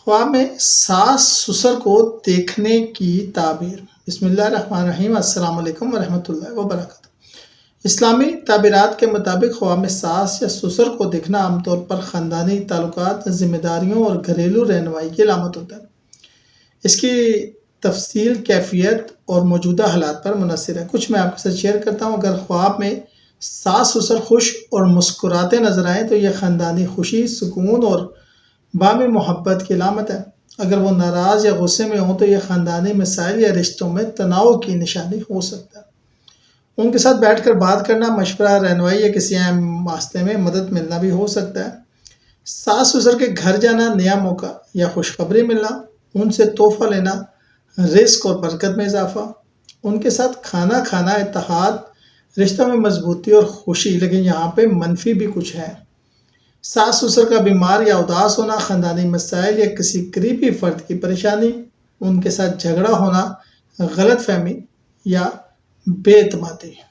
خواب میں ساس سسر کو دیکھنے کی تعبیر۔ بسم اللہ الرحمن الرحیم۔ السلام علیکم ورحمۃ اللہ وبرکاتہ۔ اسلامی تعبیرات کے مطابق خواب میں ساس یا سسر کو دیکھنا عام طور پر خاندانی تعلقات، ذمہ داریوں اور گھریلو رہنمائی کی علامت ہوتا ہے۔ اس کی تفصیل کیفیت اور موجودہ حالات پر منحصر ہے۔ کچھ میں آپ کے ساتھ شیئر کرتا ہوں۔ اگر خواب میں ساس سسر خوش اور مسکراتے نظر آئیں تو یہ خاندانی خوشی، سکون اور باہمی محبت کی علامت ہے۔ اگر وہ ناراض یا غصے میں ہوں تو یہ خاندانی مسائل یا رشتوں میں تناؤ کی نشانی ہو سکتا ہے۔ ان کے ساتھ بیٹھ کر بات کرنا، مشورہ، رہنمائی یا کسی اہم مسئلے میں مدد ملنا بھی ہو سکتا ہے۔ ساس سسر کے گھر جانا، نیا موقع یا خوشخبری ملنا، ان سے تحفہ لینا، رزق اور برکت میں اضافہ۔ ان کے ساتھ کھانا کھانا، اتحاد، رشتہ میں مضبوطی اور خوشی۔ لیکن یہاں پہ منفی بھی کچھ ہے۔ ساس سسر کا بیمار یا اداس ہونا، خاندانی مسائل یا کسی قریبی فرد کی پریشانی، ان کے ساتھ جھگڑا ہونا، غلط فہمی یا بے اعتمادی۔